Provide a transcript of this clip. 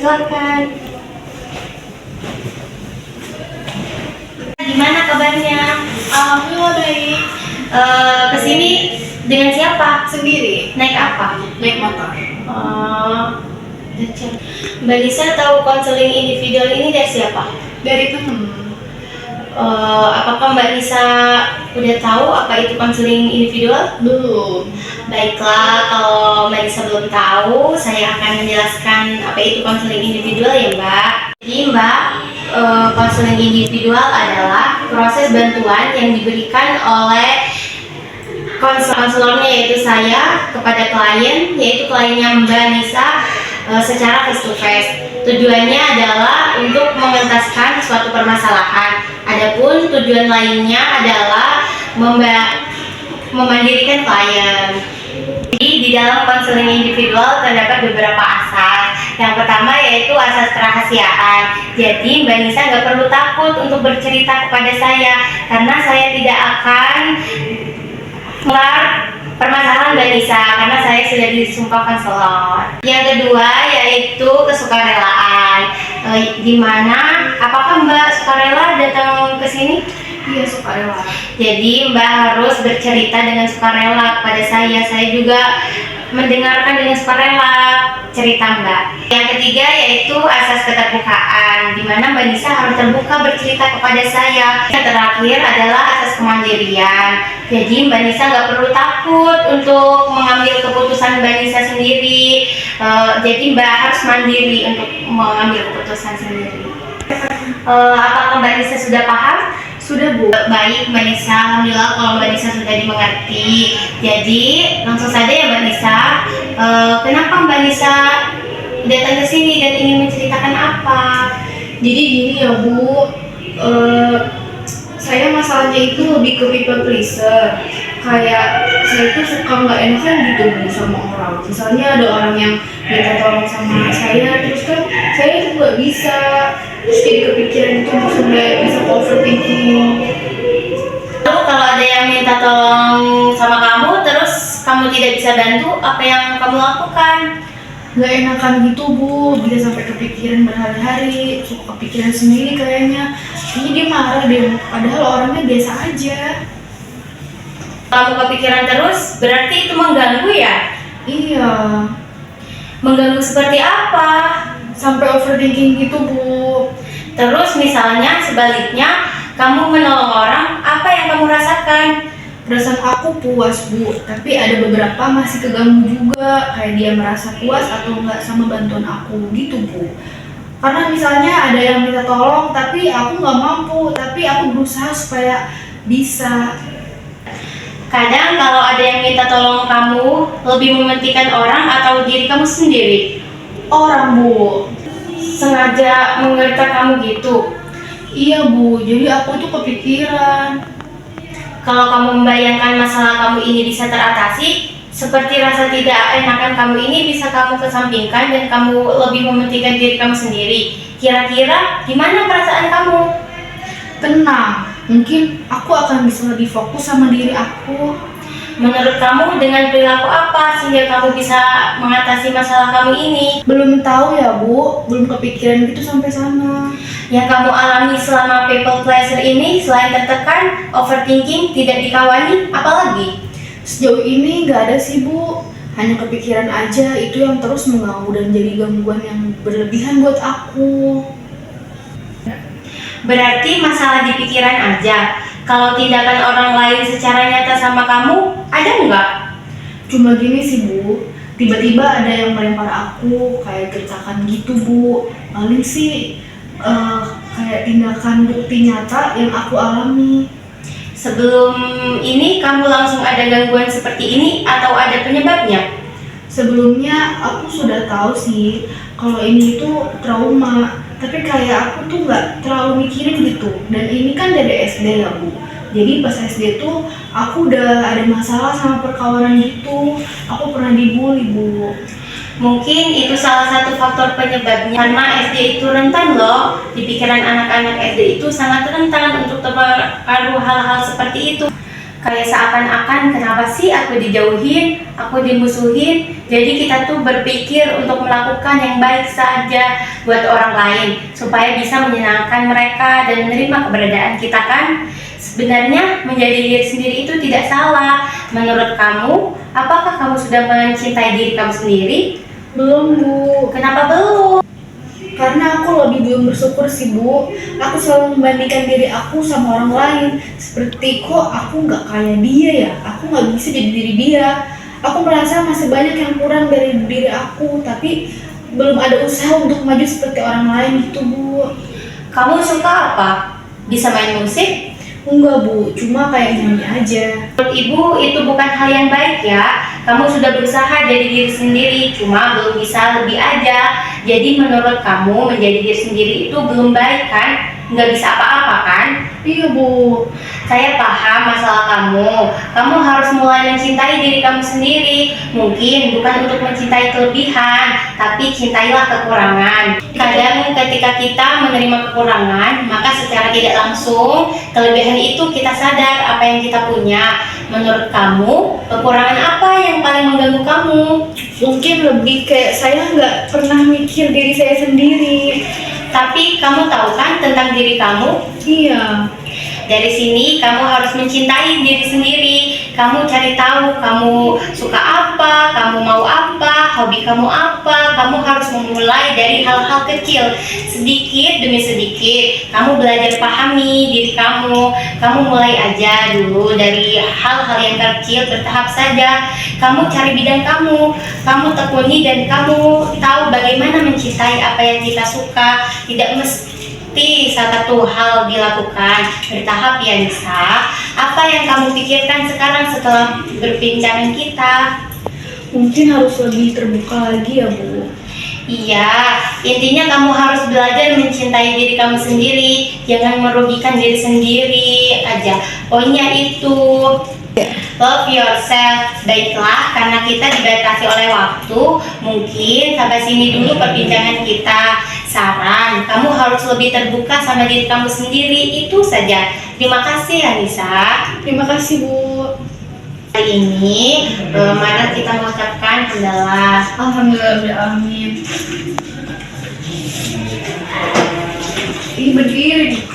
silakan. Gimana kabarnya? Alhamdulillah baik. Kesini dengan siapa? Sendiri, Naik apa? naik motor. Mbak Lisa tahu konseling individual ini dari siapa? Dari temen. Apakah Mbak Lisa udah tahu apa itu konseling individual? Belum. Baiklah, kalau Mbak Lisa belum tahu, saya akan menjelaskan apa itu konseling individual ya Mbak. Jadi Mbak, konseling individual adalah proses bantuan yang diberikan oleh konselornya, yaitu saya, kepada klien, yaitu kliennya Mbak Lisa secara face to face. Tujuannya adalah untuk mengentaskan suatu permasalahan. Adapun tujuan lainnya adalah memandirikan klien. Jadi di dalam konseling individual terdapat beberapa asas. Yang pertama yaitu asas kerahasiaan. Jadi Mbak Nisa nggak perlu takut untuk bercerita kepada saya, karena saya tidak akan permasalahan Mbak Nisa, karena saya sudah disumpah konselor. Yang kedua yaitu kesukarelaan. Gimana? Apakah Mbak sukarela datang ke sini? Iya, sukarela. Jadi Mbak harus bercerita dengan sukarela kepada saya. Saya juga mendengarkan dengan sukarela cerita Mbak. Yang ketiga yaitu asas keterbukaan, di mana Mbak Nisa harus terbuka bercerita kepada saya. Yang terakhir adalah asas kemandirian. Jadi Mbak Nisa nggak perlu takut untuk mengambil keputusan Mbak Nisa sendiri. Jadi Mbak harus mandiri untuk mengambil keputusan sendiri. Apakah Mbak Nisa sudah paham? Sudah, Bu. Baik Mbak Nisa, alhamdulillah kalau Mbak Nisa sudah dimengerti. Jadi langsung saja ya Mbak Nisa. Kenapa Mbak Nisa datang ke sini dan ingin menceritakan apa? Jadi gini ya, Bu. Saya masalahnya itu lebih ke people pleaser. Kayak saya itu suka nggak enakan gitu Bu sama orang. Misalnya ada orang yang minta tolong sama saya, terus kan saya itu nggak bisa. Terus jadi kepikiran itu sampai bisa overthinking. Lalu kalau ada yang minta tolong sama kamu, terus kamu tidak bisa bantu, apa yang kamu lakukan? Nggak enakan gitu Bu, bisa sampai kepikiran berhari-hari, suka kepikiran sendiri kayaknya. Kayaknya dia marah deh, padahal orangnya biasa aja. Kamu kepikiran terus, berarti itu mengganggu ya? Iya, Mengganggu seperti apa? sampai overthinking gitu Bu. Terus misalnya sebaliknya, kamu menolong orang, apa yang kamu rasakan? Perasaan aku puas Bu, tapi ada beberapa masih keganggu juga, kayak dia merasa puas atau enggak sama bantuan aku gitu Bu. Karena misalnya ada yang minta tolong tapi aku nggak mampu, tapi aku berusaha supaya bisa. Kadang kalau ada yang minta tolong kamu, lebih mementingkan orang atau diri kamu sendiri? Orang Bu. Sengaja mengerti kamu gitu? Iya Bu, jadi aku tuh kepikiran. Kalau kamu membayangkan masalah kamu ini bisa teratasi, seperti rasa tidak enakan kamu ini bisa kamu kesampingkan dan kamu lebih mementingkan diri kamu sendiri. Kira-kira gimana perasaan kamu? Tenang, mungkin aku akan bisa lebih fokus sama diri aku. Menurut kamu dengan perilaku apa sehingga kamu bisa mengatasi masalah kamu ini? Belum tahu ya Bu, belum kepikiran gitu sampai sana. Yang kamu alami selama people pleasure ini, selain tertekan, overthinking, tidak dikawani, apalagi? Sejauh ini nggak ada sih Bu, hanya kepikiran aja, itu yang terus mengganggu dan jadi gangguan yang berlebihan buat aku. Berarti masalah di pikiran aja. Kalau tindakan orang lain secara nyata sama kamu, ada nggak? Cuma gini sih Bu, tiba-tiba ada yang melempar aku kayak gertakan gitu Bu. Paling sih kayak tindakan bukti nyata yang aku alami. Sebelum ini kamu langsung ada gangguan seperti ini atau ada penyebabnya? Sebelumnya aku sudah tahu sih kalau ini itu trauma, tapi kayak aku tuh nggak terlalu mikirin gitu. Dan ini kan dari SD ya Bu. Jadi pas SD tuh aku udah ada masalah sama perkawanan gitu. Aku pernah dibully Bu. Mungkin itu salah satu faktor penyebabnya, karena SD itu rentan loh. Di pikiran anak-anak SD itu sangat rentan untuk terpengaruh hal-hal seperti itu. Kayak seakan-akan kenapa sih aku dijauhin, aku dimusuhin. Jadi kita tuh berpikir untuk melakukan yang baik saja buat orang lain supaya bisa menyenangkan mereka dan menerima keberadaan kita kan. Sebenarnya menjadi diri sendiri itu tidak salah. Menurut kamu, apakah kamu sudah mencintai diri kamu sendiri? Belum, Bu. Kenapa belum? Karena aku lebih belum bersyukur sih, Bu. Aku selalu membandingkan diri aku sama orang lain. Seperti kok aku nggak kayak dia ya, aku nggak bisa jadi diri dia. Aku merasa masih banyak yang kurang dari diri aku, tapi belum ada usaha untuk maju seperti orang lain gitu, Bu. Kamu suka apa? Bisa main musik? Enggak, Bu, cuma kayak nyanyi aja. Menurut ibu itu bukan hal yang baik ya. Kamu sudah berusaha jadi diri sendiri, cuma belum bisa lebih aja. Jadi menurut kamu menjadi diri sendiri itu belum baik kan? Nggak bisa apa-apa kan? Iya, Bu. Saya paham masalah kamu. Kamu harus mulai mencintai diri kamu sendiri. Mungkin bukan untuk mencintai kelebihan, tapi cintailah kekurangan. Kadang ketika kita menerima kekurangan, maka secara tidak langsung kelebihan itu kita sadar apa yang kita punya. Menurut kamu, kekurangan apa yang paling mengganggu kamu? Mungkin lebih kayak saya nggak pernah mikir diri saya sendiri. Tapi kamu tahu kan tentang diri kamu? Iya. Dari sini kamu harus mencintai diri sendiri. Kamu cari tahu kamu suka apa, kamu mau apa, hobi kamu apa. Kamu harus memulai dari hal-hal kecil, sedikit demi sedikit. Kamu belajar pahami diri kamu. Kamu mulai aja dulu dari hal-hal yang kecil, bertahap saja. Kamu cari bidang kamu tekuni dan kamu tahu bagaimana mencintai apa yang kita suka. Tidak mesti satu hal dilakukan, bertahap ya Nisa. Apa yang kamu pikirkan sekarang setelah berbincangan kita? Mungkin harus lebih terbuka lagi ya, Bu. Iya, intinya kamu harus belajar mencintai diri kamu sendiri. Jangan merugikan diri sendiri aja. Poinnya itu. Love yourself. Baiklah, karena kita dibatasi oleh waktu, mungkin sampai sini dulu perbincangan kita. Saran, kamu harus lebih terbuka sama diri kamu sendiri. Itu saja. Terima kasih Anissa. Terima kasih, Bu. Hari ini, mari kita mengucapkan hamdalah. Alhamdulillah, amin. Ini berdiri.